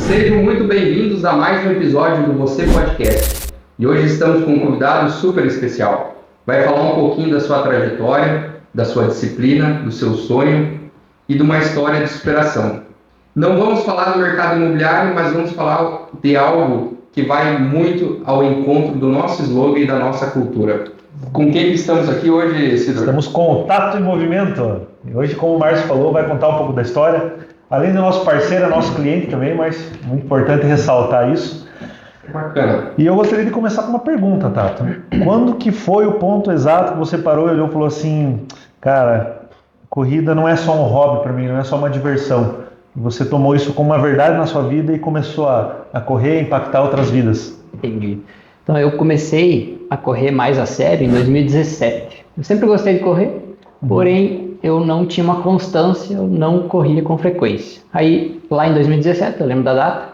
Sejam muito bem-vindos a mais um episódio do Você Podcast. E hoje estamos com um convidado super especial. Vai falar um pouquinho da sua trajetória, da sua disciplina, do seu sonho e de uma história de superação. Não vamos falar do mercado imobiliário, mas vamos falar de algo que vai muito ao encontro do nosso slogan e da nossa cultura. Com quem estamos aqui hoje, Sidor? Estamos com o Tato em Movimento. E hoje, como o Márcio falou, vai contar um pouco da história. Além do nosso parceiro, é nosso cliente também, mas muito importante ressaltar isso. Bacana. E eu gostaria de começar com uma pergunta, Tato. Quando que foi o ponto exato que você parou e olhou e falou assim, cara, corrida não é só um hobby para mim, não é só uma diversão. Você tomou isso como uma verdade na sua vida e começou a correr e impactar outras vidas. Entendi. Então eu comecei a correr mais a sério em 2017. Eu sempre gostei de correr, porém eu não tinha uma constância, eu não corria com frequência. Aí lá em 2017, eu lembro da data,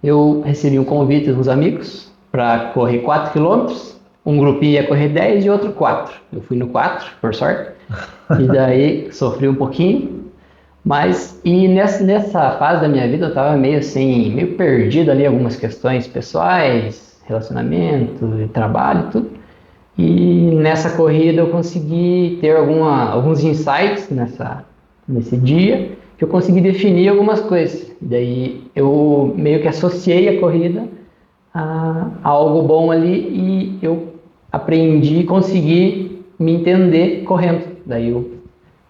eu recebi um convite dos amigos para correr 4 km, um grupinho ia correr 10 e outro 4. Eu fui no 4, por sorte, e daí sofri um pouquinho, mas e nessa fase da minha vida eu estava meio assim, meio perdido ali em algumas questões pessoais, relacionamento, trabalho, tudo. E nessa corrida eu consegui ter alguns insights nesse dia, que eu consegui definir algumas coisas. Daí eu meio que associei a corrida a algo bom ali e eu aprendi e consegui me entender correndo. Daí eu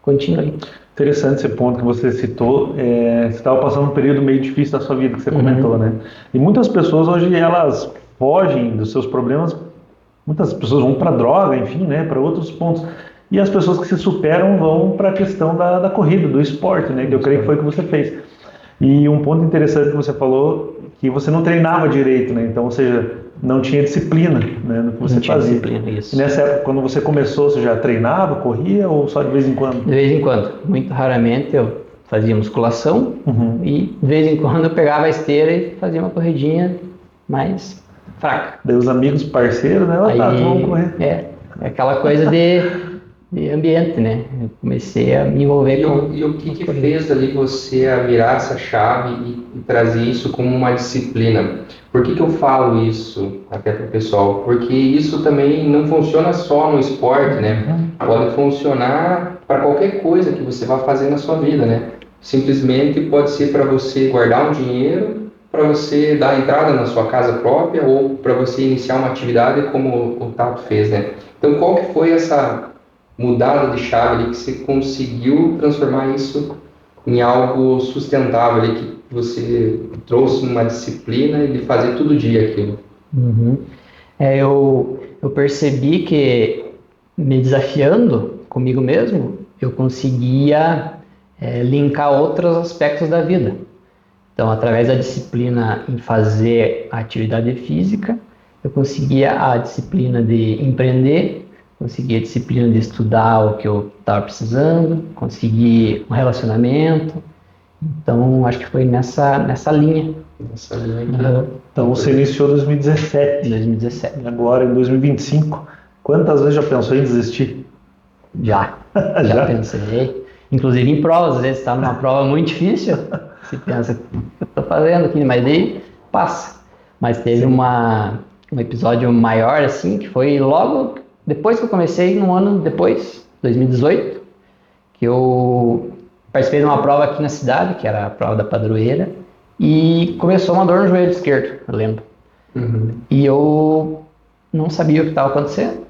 continuei. Interessante esse ponto que você citou. Você estava passando um período meio difícil da sua vida, que você comentou, né? E muitas pessoas hoje, elas fogem dos seus problemas. Muitas pessoas vão para droga, enfim, né, para outros pontos. E as pessoas que se superam vão para a questão da corrida, do esporte, né, que eu creio que foi o que você fez. E um ponto interessante que você falou, que você não treinava direito, né, então, ou seja, não tinha disciplina, né, no que você fazia. Disciplina, isso. E nessa época, quando você começou, você já treinava, corria ou só de vez em quando? De vez em quando. Muito raramente eu fazia musculação e de vez em quando eu pegava a esteira e fazia uma corridinha mais fraca. Daí os amigos parceiros, né? Aí, Vamos correr. É aquela coisa de ambiente, né? Eu comecei a me envolver com... E o que fez ali você a virar essa chave e trazer isso como uma disciplina? Por que eu falo isso até para o pessoal? Porque isso também não funciona só no esporte, né? Pode funcionar para qualquer coisa que você vá fazer na sua vida, né? Simplesmente pode ser para você guardar um dinheiro, para você dar entrada na sua casa própria ou para você iniciar uma atividade como o Tato fez, né? Então, qual que foi essa mudada de chave ali que você conseguiu transformar isso em algo sustentável ali, que você trouxe uma disciplina de fazer todo dia aquilo? Eu percebi que me desafiando comigo mesmo, eu conseguia linkar outros aspectos da vida. Então, através da disciplina em fazer a atividade física, eu conseguia a disciplina de empreender, consegui a disciplina de estudar o que eu estava precisando, consegui um relacionamento. Então, acho que foi nessa linha. Então, você iniciou em 2017. 2017. E agora, em 2025, quantas vezes já pensou em desistir? Já pensei. Inclusive em provas, às vezes está numa prova muito difícil, você pensa, o que eu estou fazendo aqui? Mas daí passa. Mas teve um episódio maior, assim, que foi logo depois que eu comecei, um ano depois, 2018, que eu participei de uma prova aqui na cidade, que era a prova da padroeira, e começou uma dor no joelho esquerdo, eu lembro. E eu não sabia o que estava acontecendo,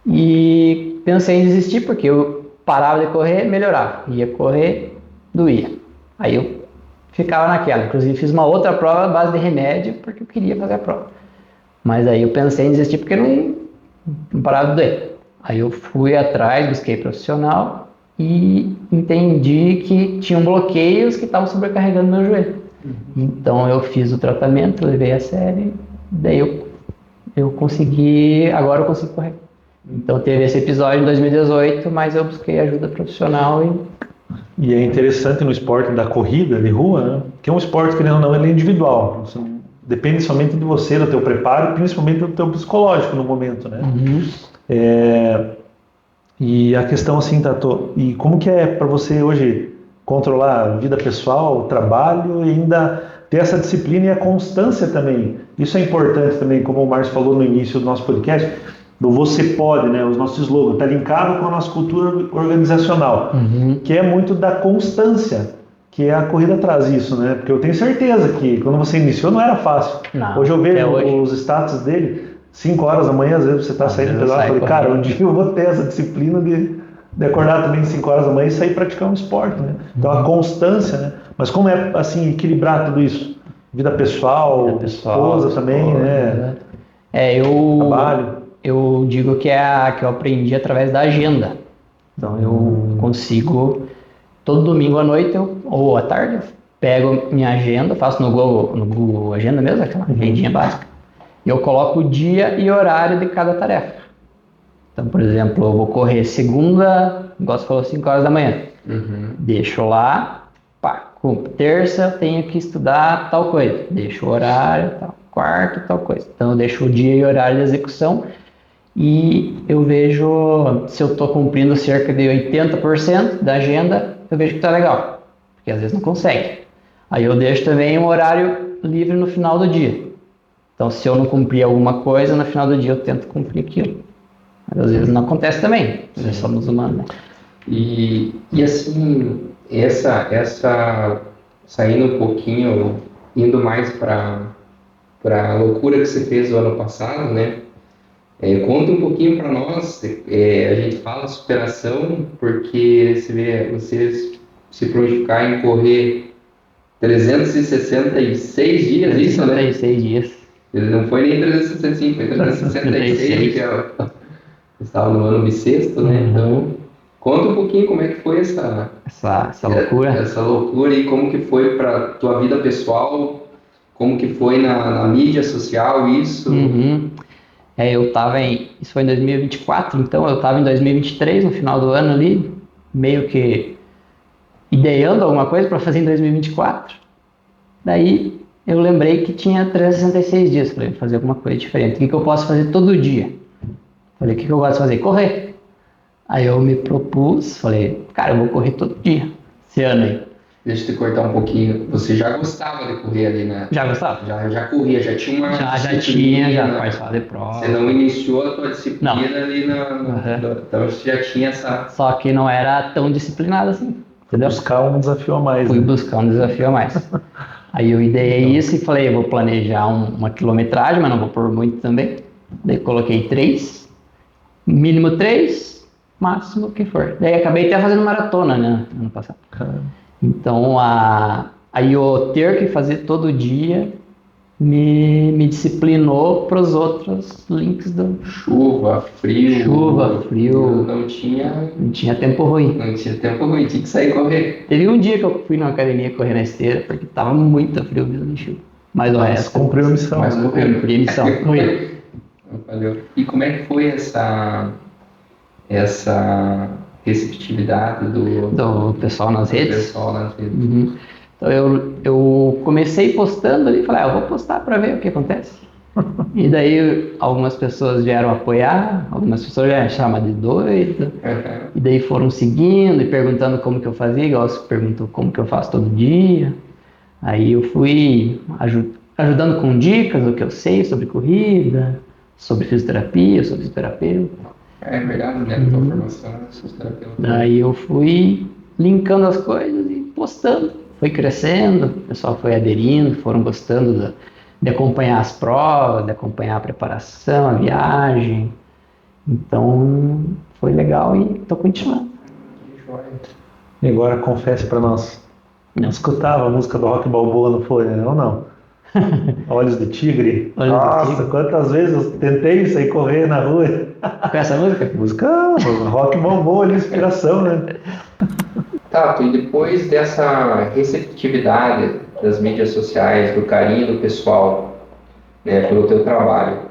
e pensei em desistir, porque eu parava de correr, melhorava, ia correr, doía. Aí eu ficava naquela, inclusive fiz uma outra prova à base de remédio, porque eu queria fazer a prova. Mas aí eu pensei em desistir, porque não parava de doer. Aí eu fui atrás, busquei profissional e entendi que tinham bloqueios que estavam sobrecarregando meu joelho. Então eu fiz o tratamento, levei a sério, daí eu consegui, agora eu consigo correr. Então teve esse episódio em 2018, mas eu busquei ajuda profissional E é interessante no esporte da corrida de rua, né? Que é um esporte que não ele é individual. Você depende somente de você, do teu preparo, principalmente do teu psicológico no momento, né? E a questão assim, Tato, e como que é para você hoje controlar a vida pessoal, o trabalho e ainda ter essa disciplina e a constância também. Isso é importante também, como o Márcio falou no início do nosso podcast, do você pode, né? O nosso slogan está linkado com a nossa cultura organizacional, que é muito da constância, que a corrida traz isso, né? Porque eu tenho certeza que quando você iniciou não era fácil. Não, hoje eu vejo hoje. os status dele, 5 horas da manhã, às vezes você está saindo pela lá, eu falei, cara, um dia eu vou ter essa disciplina de acordar também 5 horas da manhã e sair praticar um esporte, né? Então a constância, né? Mas como é assim equilibrar tudo isso? Vida pessoal, esposa também, né? Trabalho. Eu digo que que eu aprendi através da agenda. Então eu consigo todo domingo à noite ou à tarde eu pego minha agenda, faço no Google Agenda mesmo, aquela agendinha básica. E eu coloco o dia e horário de cada tarefa. Então, por exemplo, eu vou correr segunda, igual você falou, 5 horas da manhã. Deixo lá, terça eu tenho que estudar tal coisa. Deixo o horário, tal. Quarta, tal coisa. Então, eu deixo o dia e horário de execução e eu vejo se eu estou cumprindo cerca de 80% da agenda, eu vejo que está legal. Porque às vezes não consegue. Aí eu deixo também um horário livre no final do dia. Então, se eu não cumprir alguma coisa, no final do dia eu tento cumprir aquilo. Mas às vezes não acontece também, nós somos humanos, né? E assim, essa saindo um pouquinho, indo mais para a loucura que você fez o ano passado, né? Conta um pouquinho para nós, a gente fala superação, porque você vê, você se prontificar em correr 366 dias, isso, né? 366 dias. Ele não foi nem 365, foi 366, que estava no ano bissexto, né? Então, conta um pouquinho como é que foi essa loucura. Essa loucura e como que foi para tua vida pessoal, como que foi na mídia social isso. Isso foi em 2024, então eu estava em 2023, no final do ano ali, meio que ideando alguma coisa para fazer em 2024. Daí eu lembrei que tinha 366 dias, falei, fazer alguma coisa diferente. O que eu posso fazer todo dia? Falei, o que eu gosto de fazer? Correr. Aí eu me propus, falei, cara, eu vou correr todo dia, esse ano aí. Deixa eu te cortar um pouquinho. Você já gostava de correr ali, né? Já gostava? Já corria, já tinha uma disciplina. Já participava de prova. Você não iniciou a tua disciplina ali então você já tinha essa... Só que não era tão disciplinado assim, entendeu? Buscar um desafio a mais. Fui buscar um desafio a mais. Aí eu ideei isso e falei, eu vou planejar uma quilometragem, mas não vou pôr muito também. Daí coloquei 3, mínimo 3, máximo o que for. Daí acabei até fazendo maratona, né, ano passado. Então, aí eu ter que fazer todo dia me disciplinou para os outros links do... Chuva, frio. Não tinha tempo ruim. Não tinha tempo ruim, tinha que sair correr. Teve um dia que eu fui na academia correr na esteira, porque tava muito frio mesmo de chuva. Mas o resto... Cumpriu a missão. Cumpri a missão. Valeu. E como é que foi essa receptividade do pessoal nas redes? Uhum. Então eu comecei postando ali, falei, eu vou postar para ver o que acontece. E daí algumas pessoas vieram apoiar, algumas pessoas vieram chamar de doido. E daí foram seguindo e perguntando como que eu fazia, igual você perguntou como que eu faço todo dia. Aí eu fui ajudando com dicas do que eu sei sobre corrida, sobre fisioterapia, sobre fisioterapeuta. É verdade, né? Tua formação é fisioterapeuta. Daí eu fui linkando as coisas e postando. Foi crescendo, o pessoal foi aderindo, foram gostando de acompanhar as provas, de acompanhar a preparação, a viagem. Então, foi legal e estou continuando. E agora confesse para nós, não escutava a música do Rock Balboa no fone, não? Olhos de Tigre? Nossa, quantas vezes eu tentei sair correr na rua. Com essa música? Música Rock Balboa, de inspiração, né? Tato, e depois dessa receptividade das mídias sociais, do carinho do pessoal, né, pelo teu trabalho,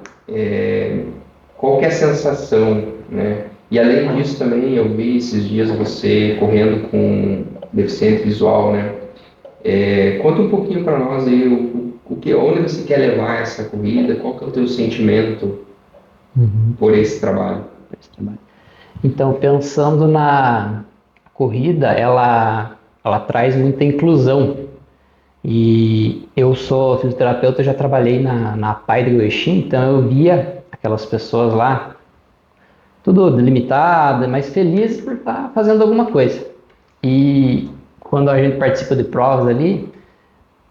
qual que é a sensação, né? E além disso também eu vi esses dias você correndo com deficiente visual, né? Conta um pouquinho para nós aí onde você quer levar essa corrida, qual que é o teu sentimento por esse trabalho? Então, pensando na corrida, ela traz muita inclusão. E eu sou fisioterapeuta, eu já trabalhei na PAI de Goixim, então eu via aquelas pessoas lá, tudo limitada, mas felizes por estar fazendo alguma coisa. E quando a gente participa de provas ali,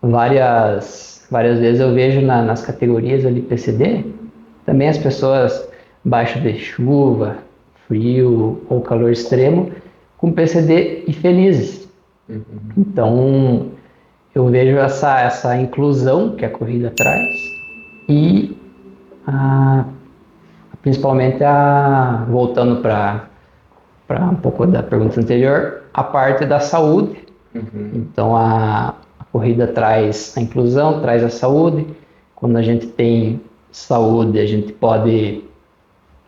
várias vezes eu vejo nas categorias ali PCD, também as pessoas baixo de chuva, frio ou calor extremo, com PCD e felizes. Então, eu vejo essa inclusão que a corrida traz e principalmente voltando para um pouco da pergunta anterior, a parte da saúde. Então, a corrida traz a inclusão, traz a saúde. Quando a gente tem saúde, a gente pode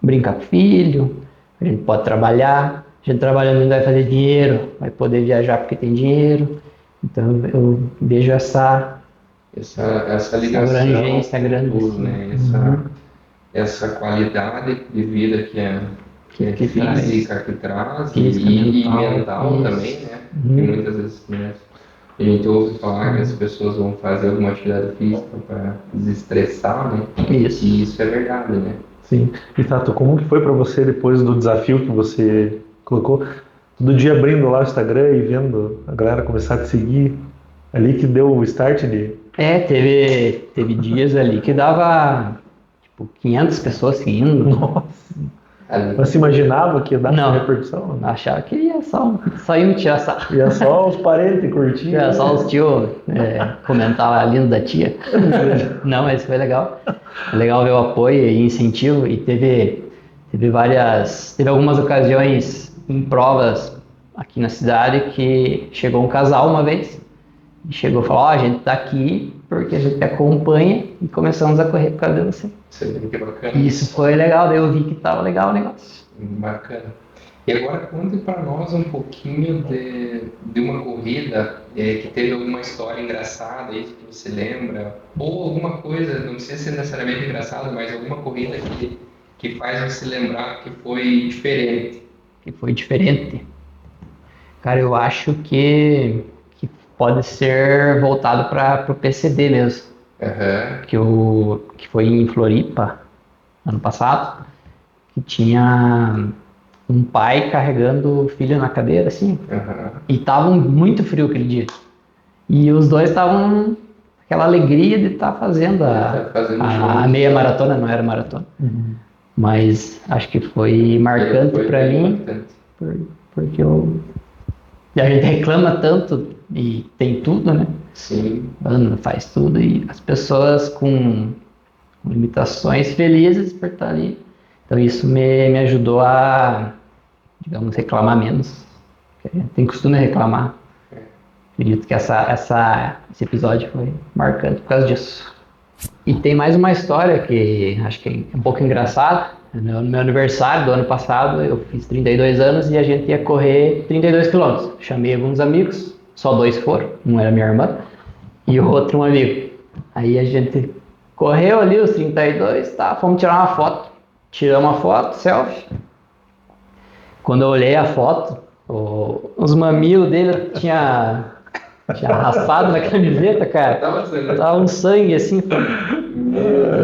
brincar com o filho, a gente pode trabalhar. A gente trabalhando vai fazer dinheiro, vai poder viajar porque tem dinheiro. Então eu vejo essa ligação abrangência grande, tudo, né? Essa qualidade de vida que é física que traz e mental também, né? E muitas vezes, né, a gente ouve falar que as pessoas vão fazer alguma atividade física para desestressar, né? Isso. E isso é verdade, né? Sim. E Tato, como que foi para você depois do desafio que você colocou? Todo dia abrindo lá o Instagram e vendo a galera começar a te seguir, ali que deu o start de... Teve dias ali que dava tipo 500 pessoas seguindo. Nossa! Mas se imaginava que ia dar essa repercussão? Não, achava que ia só ia me tirar sarro. Ia só os parentes curtir. Ia só os tios comentar a linda da tia. Não, mas foi legal. É legal ver o apoio e incentivo. E teve algumas ocasiões em provas aqui na cidade que chegou um casal uma vez. E chegou e falou, a gente tá aqui porque a gente acompanha e começamos a correr por causa de você. Isso é que bacana. Isso foi legal, daí eu vi que tava legal o negócio. Bacana. E agora conte para nós um pouquinho de uma corrida que teve alguma história engraçada aí que você lembra, ou alguma coisa, não precisa ser necessariamente engraçada, mas alguma corrida que faz você lembrar que foi diferente. Que foi diferente? Cara, eu acho que pode ser voltado para o PCD mesmo. Que foi em Floripa, ano passado, que tinha um pai carregando o filho na cadeira, assim, e tava muito frio aquele dia. E os dois estavam aquela alegria de estar fazendo a meia maratona, não era maratona. Mas acho que foi marcante para mim, porque a gente reclama tanto e tem tudo, né? Sim. Faz tudo e as pessoas com limitações felizes por estar ali. Então isso me ajudou a, digamos, reclamar menos. A gente tem costume de reclamar. Acredito que esse episódio foi marcante por causa disso. E tem mais uma história que acho que é um pouco engraçada. No meu aniversário do ano passado, eu fiz 32 anos e a gente ia correr 32 quilômetros. Chamei alguns amigos, só 2 foram, um era minha irmã e o outro um amigo. Aí a gente correu ali os 32, fomos tirar uma foto. Tiramos uma foto, selfie. Quando eu olhei a foto, os mamilos dele tinha raspado na camiseta, cara. Tava um sangue assim.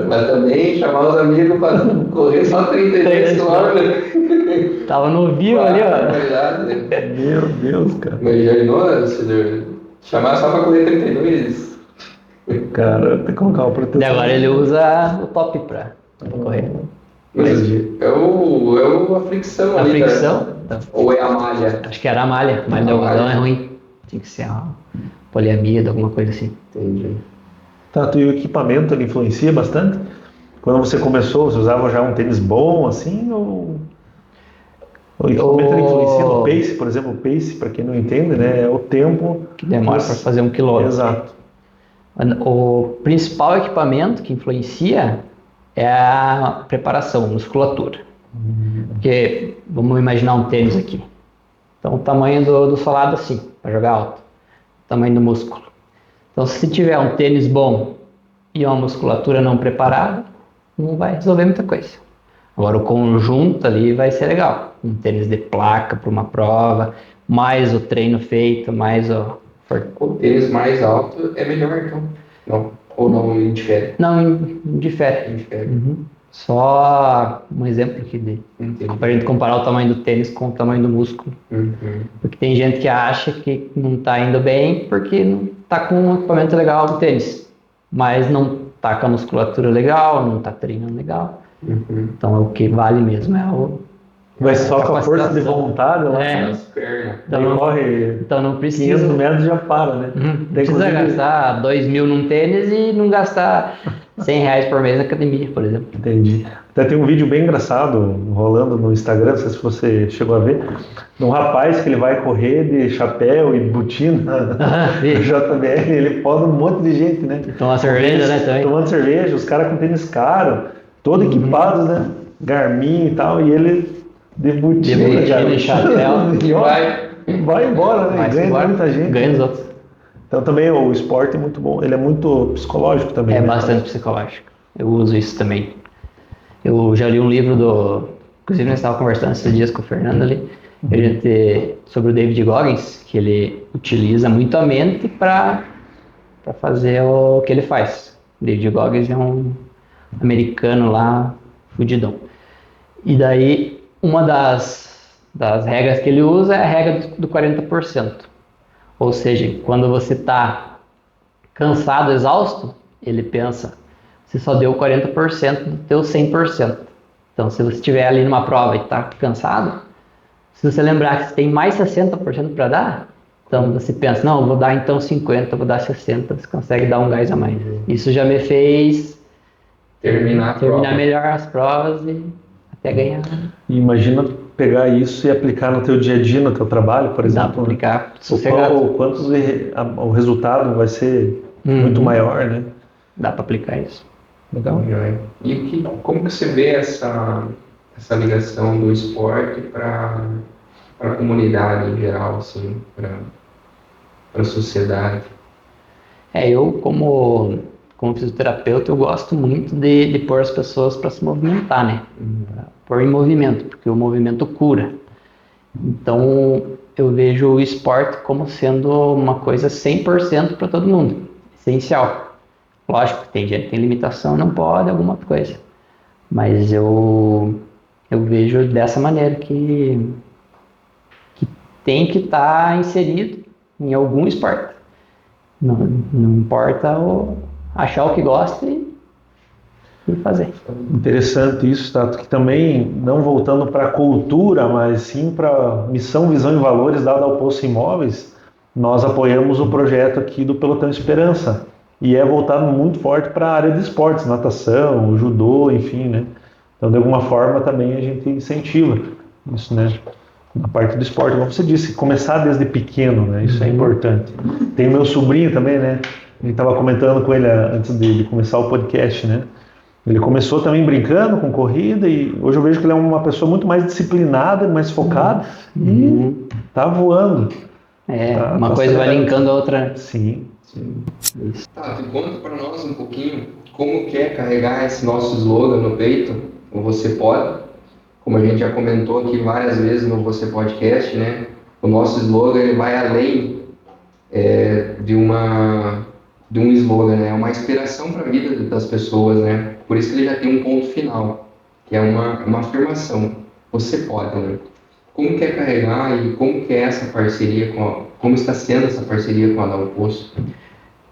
Mas também chamar os amigos para correr só 33 km. Tava no vivo ali, ó. Verdade. Meu Deus, cara. Mas imaginou, senhor? Chamar só para correr 32. Cara, tem que colocar o protetor. E agora ele usa o top pra correr. É o a fricção ali. A fricção? Tá? Ou é a malha? Acho que era a malha, mas de algodão é ruim. Tinha que ser a poliamida, alguma coisa assim. Entendi. Tato, e o equipamento ele influencia bastante? Quando você começou, você usava já um tênis bom, assim, ou... O equipamento ele influencia no pace, por exemplo, o pace, para quem não entende, né, é o tempo... Que demora para fazer 1 quilômetro. Exato. O principal equipamento que influencia é a preparação, musculatura. Porque, vamos imaginar um tênis aqui. Então, o tamanho do solado assim, para jogar alto. O tamanho do músculo. Então, se tiver um tênis bom e uma musculatura não preparada, não vai resolver muita coisa. Agora, o conjunto ali vai ser legal. Um tênis de placa para uma prova, mais o treino feito, mais o O tênis mais alto é melhor, então. Não. Ou não indifere? Não, indifere. Indifere. Só um exemplo aqui Entendi. para a gente comparar o tamanho do tênis com o tamanho do músculo. Porque tem gente que acha que não está indo bem porque não está com um equipamento legal no tênis, mas não está com a musculatura legal, não está treinando legal. Então o que vale mesmo é o Vai só com a força de capacitação. vontade lá. As pernas. Daí corre Então não 500 precisa. metros e já para, né? Não Tem precisa inclusive- gastar 2.000 num tênis e não gastar R$100 por mês na academia, por exemplo. Entendi. Até tem um vídeo bem engraçado rolando no Instagram, não sei se você chegou a ver, de um rapaz que ele vai correr de chapéu e botina, Vi. JBL, ele poda um monte de gente, né? Tomar cerveja, né, também. Tomando cerveja, os caras com tênis caro, todo equipados, né? Garmin e tal, e ele de botina, De botina cara. e chapéu. E Vai embora, né? Vai-se Ganha embora. muita gente. Ganha os outros. Então também o esporte é muito bom, ele é muito psicológico também. É né? bastante psicológico. Eu uso isso também. Eu já li um livro do... Inclusive, nós estávamos conversando esses dias com o Fernando ali, sobre o David Goggins, que ele utiliza muito a mente para fazer o que ele faz. O David Goggins é um americano lá, fudidão. E daí, uma das regras que ele usa é a regra do 40%. Ou seja, quando você está cansado, exausto, ele pensa, você só deu 40% do teu 100%. Então, se você estiver ali numa prova e está cansado, se você lembrar que você tem mais 60% para dar, então você pensa, não, eu vou dar então 50%, vou dar 60%, você consegue dar um gás a mais. Isso já me fez terminar melhor as provas e até ganhar. E imagina pegar isso e aplicar no teu dia a dia, no teu trabalho, por Dá exemplo. para aplicar O sossegado. quantos o resultado vai ser muito maior, né? Dá para aplicar isso. Legal. E como que você vê essa ligação do esporte para a comunidade em geral, assim, para a sociedade? Eu como fisioterapeuta, eu gosto muito de pôr as pessoas para se movimentar, né? Pra pôr em movimento, porque o movimento cura. Então, eu vejo o esporte como sendo uma coisa 100% para todo mundo, essencial. Lógico que tem gente que tem limitação, não pode, alguma coisa. Mas eu vejo dessa maneira que tem que estar inserido em algum esporte. Não importa achar o que gosta e fazer. Interessante isso, Tato, que também, não voltando para a cultura, mas sim para missão, visão e valores dada ao Poço Imóveis, nós apoiamos o projeto aqui do Pelotão Esperança. E é voltado muito forte para a área de esportes, natação, judô, enfim, né? Então, de alguma forma, também a gente incentiva isso, né? Na parte do esporte, como você disse, começar desde pequeno, né? Isso é importante. Tem o meu sobrinho também, né? A gente estava comentando com ele antes de começar o podcast, né? Ele começou também brincando com corrida e hoje eu vejo que ele é uma pessoa muito mais disciplinada, mais focada e tá voando. Uma coisa vai linkando a outra. Sim. Tá, conta para nós um pouquinho como que é carregar esse nosso slogan no peito, o Você Pode. Como a gente já comentou aqui várias vezes no Você Podcast, né? O nosso slogan ele vai além de um slogan, né? É uma inspiração para a vida das pessoas, né? Por isso que ele já tem um ponto final, que é uma afirmação. Você pode, né? Como que é carregar e como que é essa parceria como está sendo essa parceria com a Dá o Poço?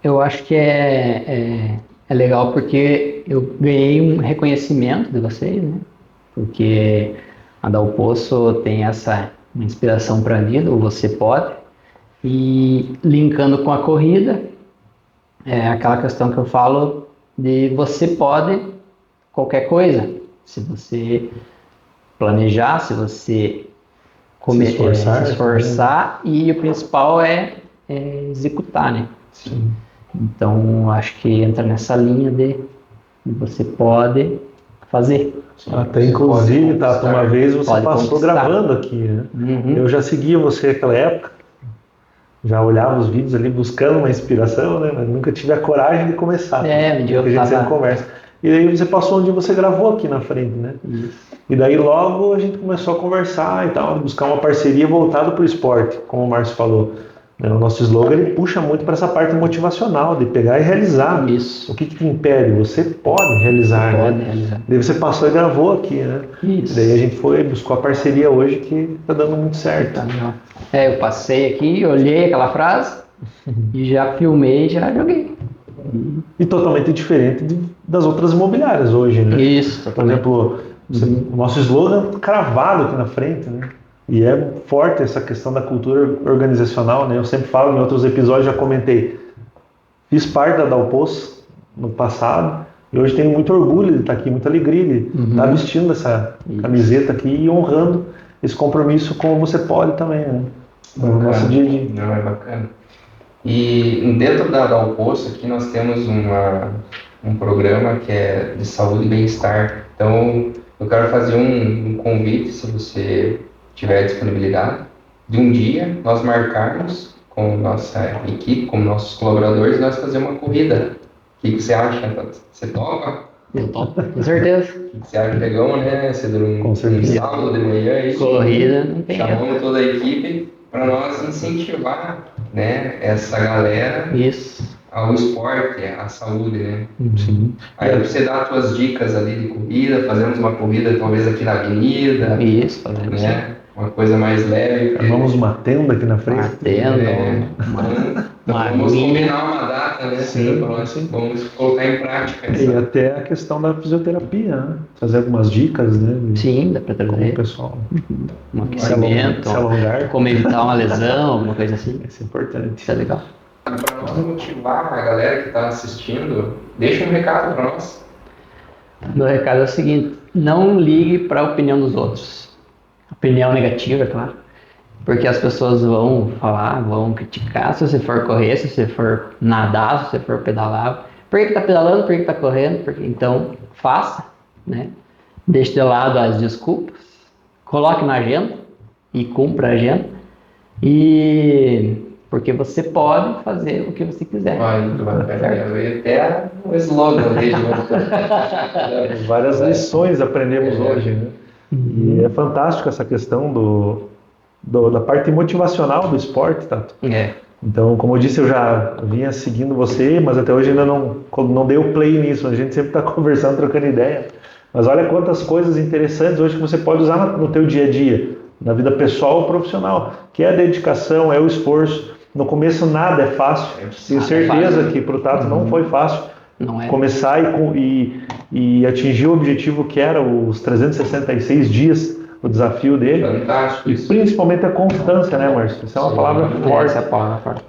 Eu acho que é legal porque eu ganhei um reconhecimento de vocês, né? Porque a Dá o Poço tem essa inspiração para a vida, o Você Pode, e linkando com a corrida, é aquela questão que eu falo de você pode qualquer coisa, se você planejar, se você se esforçar e o principal é executar, né? Sim. Então, acho que entra nessa linha de você pode fazer. Até inclusive, Tato, uma vez você passou conquistar. gravando aqui, né? Eu já seguia você naquela época, já olhava os vídeos ali buscando uma inspiração, né? Mas nunca tive a coragem de começar. Um dia a gente sempre conversa. E aí você passou onde você gravou aqui na frente, né? Isso. E daí logo a gente começou a conversar e tal, buscar uma parceria voltada para o esporte, como o Márcio falou. O nosso slogan ele puxa muito para essa parte motivacional, de pegar e realizar. Isso. O que te impede? Você pode realizar, Pode né? realizar. Daí você passou e gravou aqui, né? Isso. Daí a gente buscou a parceria hoje que tá dando muito certo. Tá legal. Eu passei aqui, olhei aquela frase e já filmei e já joguei. E totalmente diferente das outras imobiliárias hoje, né? Isso, Por totalmente. exemplo, o nosso slogan cravado aqui na frente, né? E é forte essa questão da cultura organizacional, né? Eu sempre falo, em outros episódios já comentei, fiz parte da Dalpos no passado e hoje tenho muito orgulho de estar aqui, muita alegria de estar vestindo essa camiseta aqui e honrando esse compromisso com Você Pode também, né? No nosso dia a dia. Não, é bacana. E dentro da Dalpoço aqui nós temos um programa que é de saúde e bem-estar. Então eu quero fazer um convite, se você tiver disponibilidade, de um dia nós marcarmos com nossa equipe, com nossos colaboradores, nós fazer uma corrida. O que você acha, Tato? Você topa? Eu topo, com certeza. O que você acha? Legal, né? Você Com um certeza. sábado de manhã aí, Corrida, não tem erro. chamamos toda a equipe para nós incentivar, né, essa galera Isso. ao esporte, à saúde, né? Sim. Aí você dá as suas dicas ali de corrida, fazemos uma corrida talvez aqui na avenida, Isso, fazendo isso. né? Uma coisa mais leve. porque- Armamos uma tenda aqui na frente. Martelo, Então, uma vamos linha. combinar uma data, né? Sim, Pra nós- sim. Vamos colocar em prática E essa. até a questão da fisioterapia, né? Trazer algumas dicas, né? de Sim, dá pra Como o trazer pessoal um se alongar, aquecimento, se alongar. como evitar uma lesão, alguma coisa assim. Isso é importante. Isso é legal. Para nós motivar a galera que está assistindo, deixa um recado para nós. Meu recado é o seguinte: não ligue para a opinião dos outros. Opinião negativa, é claro. Porque as pessoas vão falar, vão criticar se você for correr, se você for nadar, se você for pedalar. Por que tá pedalando? Por que tá correndo? Então, faça, né? Deixe de lado as desculpas, coloque na agenda e cumpra a agenda. E porque você pode fazer o que você quiser. Muito bacana. Eu ia até o slogan ali. Várias lições aprendemos hoje, né? E é fantástico essa questão da parte motivacional do esporte, Tato. Então, como eu disse, eu já vinha seguindo você, mas até hoje ainda não dei o play nisso. A gente sempre está conversando, trocando ideia. Mas olha quantas coisas interessantes hoje que você pode usar no teu dia a dia, na vida pessoal ou profissional, que é a dedicação, é o esforço. No começo nada é fácil. Tenho certeza que para o Tato não foi fácil Não é? começar e atingir o objetivo que era os 366 dias, o desafio dele. Fantástico E isso. principalmente a constância, né, Márcio? Isso é uma palavra forte. Essa é a palavra forte.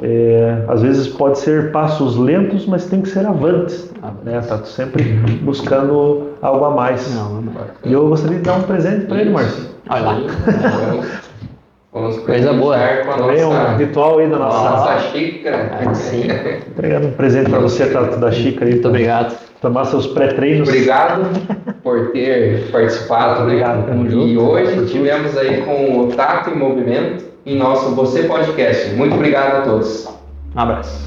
Às vezes pode ser passos lentos, mas tem que ser avantes. Né? Tá sempre buscando algo a mais. Não, não. E eu gostaria de dar um presente para ele, Márcio. Olha lá. Vamos Coisa boa. com a Também nossa, um ritual aí da nossa. nossa xícara. Sim. Entregando um presente para você, Tato, da xícara aí. Muito obrigado. Tomar seus pré-treinos. Obrigado por ter participado. Obrigado, Né? tamo E junto. hoje tivemos aí com o Tato em Movimento em nosso Você Podcast. Muito obrigado a todos. Um abraço.